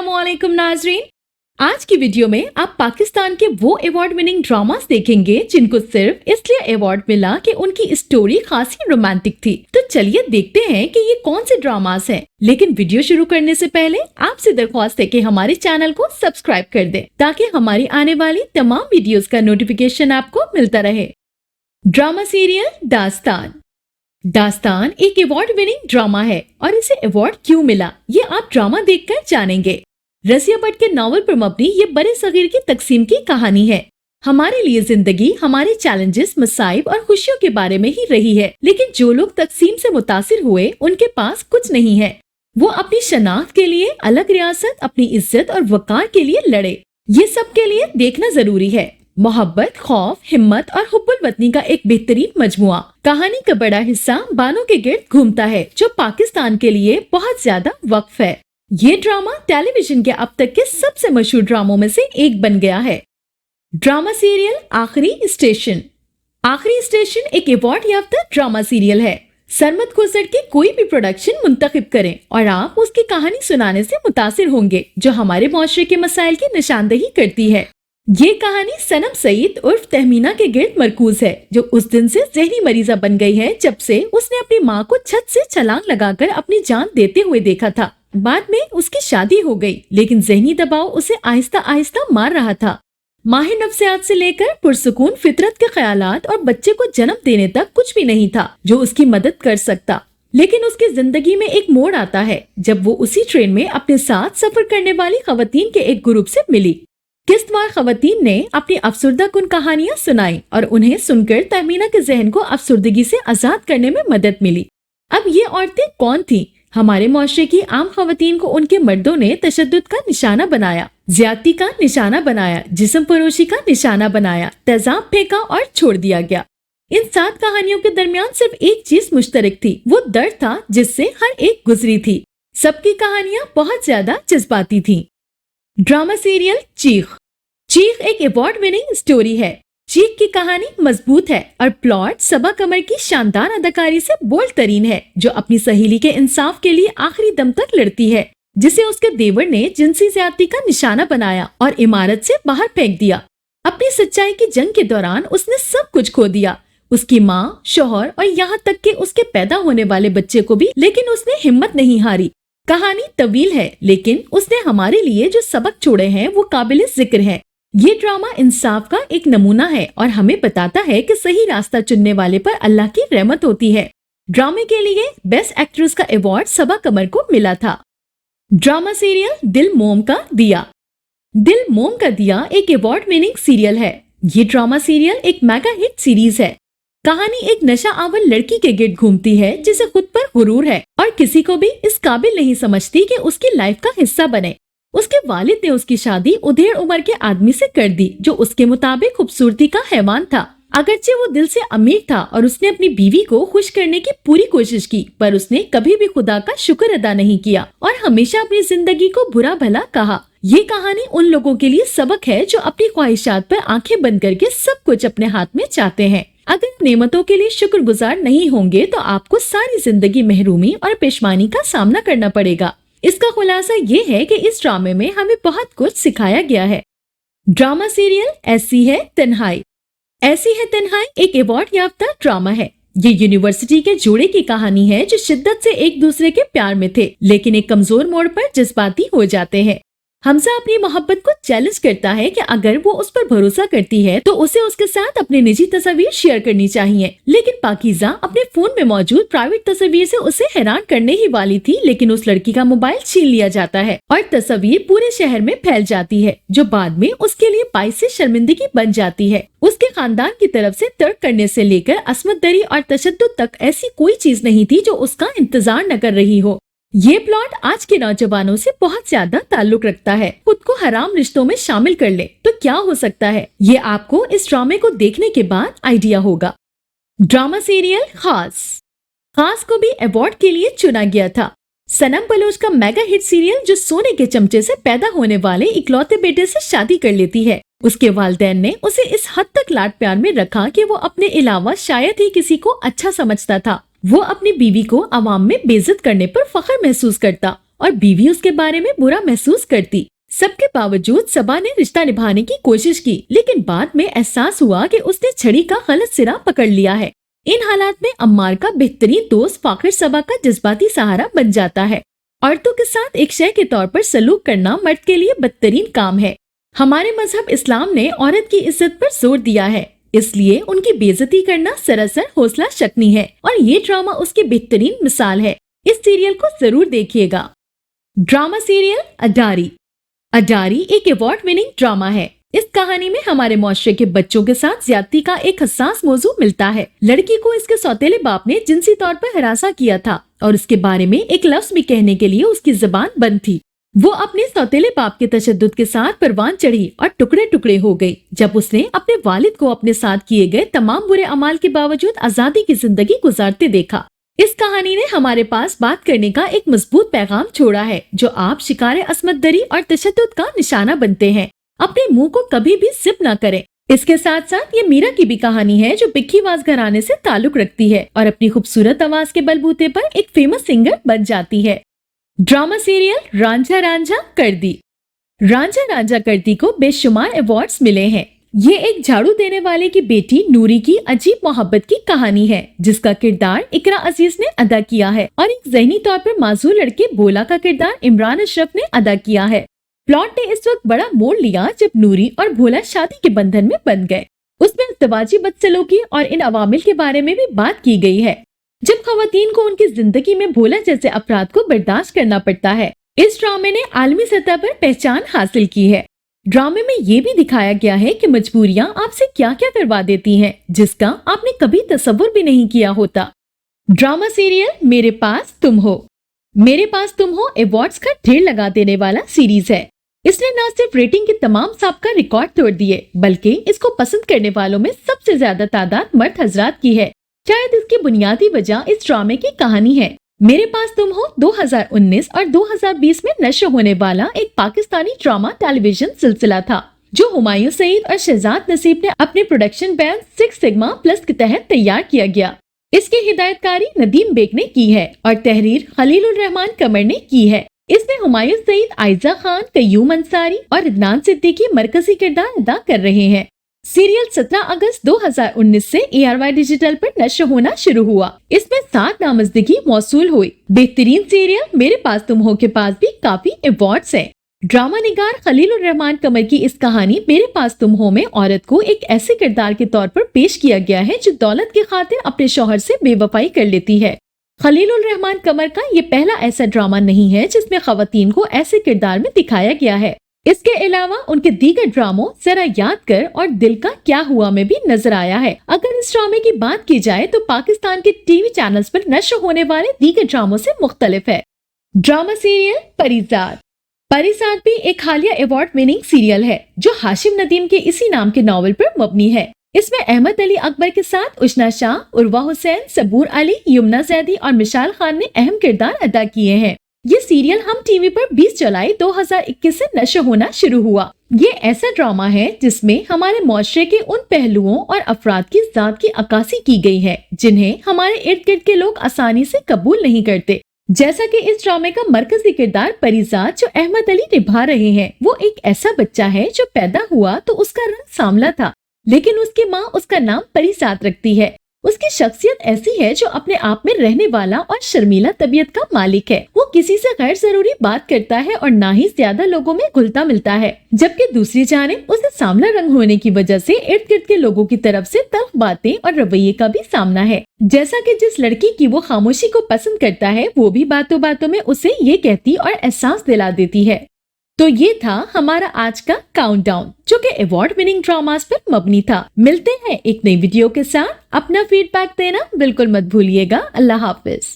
अस्सलामुअलैकुम नाजरीन, आज की वीडियो में आप पाकिस्तान के वो अवार्ड विनिंग ड्रामास देखेंगे जिनको सिर्फ इसलिए अवार्ड मिला कि उनकी स्टोरी खासी रोमांटिक थी। तो चलिए देखते हैं कि ये कौन से ड्रामास हैं। लेकिन वीडियो शुरू करने से पहले आपसे दरख्वास्त है कि हमारे चैनल को सब्सक्राइब कर दें ताकि हमारी आने वाली तमाम वीडियोस का नोटिफिकेशन आपको मिलता रहे। ड्रामा सीरियल दास्तान। दास्तान एक अवार्ड विनिंग ड्रामा है और इसे अवार्ड क्यों मिला ये आप ड्रामा देखकर जानेंगे। रज़िया भट्ट के नॉवल पर मबनी ये बड़े सगीर की तकसीम की कहानी है। हमारे लिए जिंदगी हमारे चैलेंजेस, मसाइब और खुशियों के बारे में ही रही है, लेकिन जो लोग तकसीम से मुतासिर हुए उनके पास कुछ नहीं है। वो अपनी शनाख्त के लिए अलग रियासत, अपनी इज्जत और वकार के लिए लड़े। ये सब के लिए देखना जरूरी है। मोहब्बत, खौफ, हिम्मत और हुब्बुल वतनी का एक बेहतरीन मजमुआ। कहानी का बड़ा हिस्सा बानों के गिर्द घूमता है जो पाकिस्तान के लिए बहुत ज्यादा वक्फ है। ये ड्रामा टेलीविजन के अब तक के सबसे मशहूर ड्रामों में से एक बन गया है। ड्रामा सीरियल आखिरी स्टेशन। आखिरी स्टेशन एक अवार्ड याफ्ता ड्रामा सीरियल है। सरमद खोसर की कोई भी प्रोडक्शन मुंतखब करें और आप उसकी कहानी सुनाने से मुतासिर होंगे जो हमारे मुआशरे के मसाइल की निशानदही करती है। ये कहानी सनम सईद उर्फ तहमीना के गिर्द मरकूज है जो उस दिन से जहनी मरीजा बन गई है जब से उसने अपनी माँ को छत से छलांग लगाकर अपनी जान देते हुए देखा था। बाद में उसकी शादी हो गई, लेकिन जहनी दबाव उसे आहिस्ता आहिस्ता मार रहा था। माहिर नफ्सियात से लेकर पुरसुकून फितरत के ख्यालात और बच्चे को जन्म देने तक कुछ भी नहीं था जो उसकी मदद कर सकता। लेकिन उसकी जिंदगी में एक मोड़ आता है जब वो उसी ट्रेन में अपने साथ सफर करने वाली खवातीन के एक ग्रुप से मिली। किस्तवार खवातीन ने अपनी अफसुर्दा कुन कहानियां सुनाई और उन्हें सुनकर तहमीना के जहन को अफसुर्दगी से आजाद करने में मदद मिली। अब ये औरतें कौन थीं? हमारे मुआशरे की आम खवातीन को उनके मर्दों ने तशद्दुद का निशाना बनाया, ज्यादती का निशाना बनाया, जिस्म फरोशी का निशाना बनाया, तेजाब फेंका और छोड़ दिया गया। इन 7 कहानियों के दरमियान सिर्फ एक चीज मुश्तरक थी, वो दर्द था जिससे हर एक गुजरी थी। सबकी कहानियां बहुत ज्यादा जज्बाती थीं। ड्रामा सीरियल चीख। चीख एक अवार्ड विनिंग स्टोरी है। चीख की कहानी मजबूत है और प्लॉट सबा कमर की शानदार अदाकारी से बोल्ड तरीन है जो अपनी सहेली के इंसाफ के लिए आखिरी दम तक लड़ती है, जिसे उसके देवर ने जिनसी ज्यादती का निशाना बनाया और इमारत से बाहर फेंक दिया। अपनी सच्चाई की जंग के दौरान उसने सब कुछ खो दिया, उसकी माँ, शौहर और यहाँ तक कि उसके पैदा होने वाले बच्चे को भी, लेकिन उसने हिम्मत नहीं हारी। कहानी तवील है, लेकिन उसने हमारे लिए जो सबक छोड़े हैं वो काबिल जिक्र है। ये ड्रामा इंसाफ का एक नमूना है और हमें बताता है कि सही रास्ता चुनने वाले पर अल्लाह की रहमत होती है। ड्रामे के लिए बेस्ट एक्ट्रेस का अवार्ड सबा कमर को मिला था। ड्रामा सीरियल दिल मोम का दिया। दिल मोम का दिया एक अवार्ड विनिंग सीरियल है। ये ड्रामा सीरियल एक मेगा हिट सीरीज है। कहानी एक नशा आवर लड़की के गिर्द घूमती है जिसे खुद पर गुरूर है और किसी को भी इस काबिल नहीं समझती कि उसकी लाइफ का हिस्सा बने। उसके वालिद ने उसकी शादी उधेड़ उम्र के आदमी से कर दी जो उसके मुताबिक खूबसूरती का हैवान था। अगरचे वो दिल से अमीर था और उसने अपनी बीवी को खुश करने की पूरी कोशिश की, पर उसने कभी भी खुदा का शुक्र अदा नहीं किया और हमेशा अपनी जिंदगी को बुरा भला कहा। ये कहानी उन लोगों के लिए सबक है जो अपनी ख्वाहिशात पर आंखें बंद करके सब कुछ अपने हाथ में चाहते हैं। अगर नेमतों के लिए शुक्रगुजार नहीं होंगे तो आपको सारी जिंदगी महरूमी और पेशमानी का सामना करना पड़ेगा। इसका खुलासा ये है कि इस ड्रामे में हमें बहुत कुछ सिखाया गया है। ड्रामा सीरियल ऐसी है तन्हाई। ऐसी है तन्हाई एक अवार्ड याफ्ता ड्रामा है। ये यूनिवर्सिटी के जोड़े की कहानी है जो शिद्दत से एक दूसरे के प्यार में थे, लेकिन एक कमजोर मोड़ पर जज्बाती हो जाते हैं। हमजा अपनी मोहब्बत को चैलेंज करता है कि अगर वो उस पर भरोसा करती है तो उसे उसके साथ अपनी निजी तस्वीर शेयर करनी चाहिए, लेकिन पाकीज़ा अपने फोन में मौजूद प्राइवेट तस्वीर से उसे हैरान करने ही वाली थी, लेकिन उस लड़की का मोबाइल छीन लिया जाता है और तस्वीर पूरे शहर में फैल जाती है जो बाद में उसके लिए बाइस से शर्मिंदगी बन जाती है। उसके खानदान की तरफ से तर्क करने से लेकर असमत दरी और तशद्दुद तक ऐसी कोई चीज नहीं थी जो उसका इंतजार न कर रही हो। ये प्लॉट आज के नौजवानों से बहुत ज्यादा ताल्लुक रखता है। खुद को हराम रिश्तों में शामिल कर ले तो क्या हो सकता है, ये आपको इस ड्रामे को देखने के बाद आइडिया होगा। ड्रामा सीरियल खास। खास को भी अवार्ड के लिए चुना गया था। सनम बलोच का मेगा हिट सीरियल जो सोने के चमचे से पैदा होने वाले इकलौते बेटे से शादी कर लेती है। उसके वालिदैन ने उसे इस हद तक लाड प्यार में रखा कि वो अपने अलावा शायद ही किसी को अच्छा समझता था। वो अपनी बीवी को अवाम में बेइज्जत करने पर फख्र महसूस करता और बीवी उसके बारे में बुरा महसूस करती। सबके बावजूद सबा ने रिश्ता निभाने की कोशिश की, लेकिन बाद में एहसास हुआ कि उसने छड़ी का गलत सिरा पकड़ लिया है। इन हालात में अम्मार का बेहतरीन दोस्त फाखिर सबा का जज्बाती सहारा बन जाता है। औरतों के साथ एक शय के तौर पर सलूक करना मर्द के लिए बदतरीन काम है। हमारे मजहब इस्लाम ने औरत की इज्जत पर जोर दिया है, इसलिए उनकी बेइज्जती करना सरासर हौसला शक्नी है और ये ड्रामा उसकी बेहतरीन मिसाल है। इस सीरियल को जरूर देखिएगा। Drama serial अडारी। अडारी एक अवार्ड विनिंग ड्रामा है। इस कहानी में हमारे मुआशरे के बच्चों के साथ ज्यादती का एक हसास मौजू मिलता है। लड़की को इसके सौतेले बाप ने जिनसी तौर पर हरासा किया था और उसके बारे में एक लफ्ज भी कहने के लिए उसकी जुबान बंद थी। वो अपने सौतेले बाप के तशद्दुद के साथ परवान चढ़ी और टुकड़े टुकड़े हो गई जब उसने अपने वालिद को अपने साथ किए गए तमाम बुरे अमाल के बावजूद आजादी की जिंदगी गुजारते देखा। इस कहानी ने हमारे पास बात करने का एक मजबूत पैगाम छोड़ा है, जो आप शिकारे असमत दरी और तशद्दुद का निशाना बनते हैं। अपने मुंह को कभी भी जिप न करें। इसके साथ साथ ये मीरा की भी कहानी है, जो बिक्कीवाज घराने से ताल्लुक रखती है और अपनी खूबसूरत आवाज के बलबूते पर एक फेमस सिंगर बन जाती है। ड्रामा सीरियल रांझा रांझा कर दी। रांझा रांझा कर दी को बेशुमार अवार्ड्स मिले हैं। ये एक झाड़ू देने वाले की बेटी नूरी की अजीब मोहब्बत की कहानी है, जिसका किरदार इकरा अजीज ने अदा किया है और एक ज़हनी तौर पर माजूर लड़के बोला का किरदार इमरान अशरफ ने अदा किया है। प्लॉट ने इस वक्त बड़ा मोड़ लिया जब नूरी और भोला शादी के बंधन में बंध गए। उसमें इज़्दिवाजी बदसलूकी और इन अवामिल के बारे में भी बात की गई है, जब खवातीन को उनकी जिंदगी में भोला जैसे अपराध को बर्दाश्त करना पड़ता है। इस ड्रामे ने आलमी सतह पर पहचान हासिल की है। ड्रामे में ये भी दिखाया गया है कि मजबूरियां आपसे क्या क्या करवा देती हैं, जिसका आपने कभी तसव्वुर भी नहीं किया होता। ड्रामा सीरियल मेरे पास तुम हो। मेरे पास तुम हो अवार्ड्स का ढेर लगा देने वाला सीरीज है। इसने न सिर्फ रेटिंग के तमाम साबका रिकॉर्ड तोड़ दिए, बल्कि इसको पसंद करने वालों में सबसे ज्यादा तादाद मर्द हजरात की है। शायद इसकी बुनियादी वजह इस ड्रामे की कहानी है। मेरे पास तुम हो 2019 और 2020 में नश्र होने वाला एक पाकिस्तानी ड्रामा टेलीविजन सिलसिला था, जो हुमायूं सईद और शहजाद नसीब ने अपने प्रोडक्शन बैन 6 सिग्मा प्लस के तहत तैयार किया गया। इसकी हिदायतकारी नदीम बेग ने की है और तहरीर खलीलुर रहमान कमर ने की है। इसमें हुमायूं सईद, आयजा खान, कयूम अंसारी और इदनान सिद्दीकी मरकजी किरदार अदा कर रहे हैं। सीरियल 17 अगस्त 2019 से ARY डिजिटल पर नश्र होना शुरू हुआ। इसमें 7 नामजदगी मौसूल हुई। बेहतरीन सीरियल मेरे पास तुम हो के पास भी काफी अवार्ड्स हैं। ड्रामा निगार खलीलुर रहमान कमर की इस कहानी मेरे पास तुम हो में औरत को एक ऐसे किरदार के तौर पर पेश किया गया है जो दौलत की खातिर अपने शौहर से बेवफाई कर लेती है। खलीलुर रहमान कमर का ये पहला ऐसा ड्रामा नहीं है जिसमें खवातीन को ऐसे किरदार में दिखाया गया है। इसके अलावा उनके दीगर ड्रामों जरा याद कर और दिल का क्या हुआ में भी नजर आया है। अगर इस ड्रामे की बात की जाए तो पाकिस्तान के टीवी चैनल्स पर नश्र होने वाले दीगर ड्रामों से मुख्तलिफ है। ड्रामा सीरियल परिजात। परिजात भी एक हालिया अवार्ड विनिंग सीरियल है, जो हाशिम नदीम के इसी नाम के नॉवल पर मबनी है। इसमें अहमद अली अकबर के साथ उशना शाह, उर्वा हुसैन, सबूर अली, यमुना जैदी और मिशाल खान ने अहम किरदार अदा किए हैं। ये सीरियल हम टीवी पर 20 जुलाई 2021 से नश्र होना शुरू हुआ। ये ऐसा ड्रामा है जिसमें हमारे मुआशरे के उन पहलुओं और अफराद की जात की अक्कासी की गई है जिन्हें हमारे इर्द गिर्द के लोग आसानी से कबूल नहीं करते। जैसा कि इस ड्रामे का मरकजी किरदार परिजात जो अहमद अली निभा रहे हैं, वो एक ऐसा बच्चा है जो पैदा हुआ तो उसका रंग सांवला था, लेकिन उसकी माँ उसका नाम परिजात रखती है। उसकी शख्सियत ऐसी है जो अपने आप में रहने वाला और शर्मीला तबीयत का मालिक है। वो किसी से गैर जरूरी बात करता है और ना ही ज्यादा लोगों में घुलता मिलता है, जबकि दूसरी जानिब उसे सांवला रंग होने की वजह से इर्द गिर्द के लोगों की तरफ से तल्ख बातें और रवैये का भी सामना है। जैसा कि जिस लड़की की वो खामोशी को पसंद करता है, वो भी बातों बातों में उसे ये कहती और एहसास दिला देती है। तो ये था हमारा आज का काउंटडाउन, जो कि अवार्ड विनिंग ड्रामास पर मबनी था। मिलते हैं एक नई वीडियो के साथ। अपना फीडबैक देना बिल्कुल मत भूलिएगा। अल्लाह हाफिज।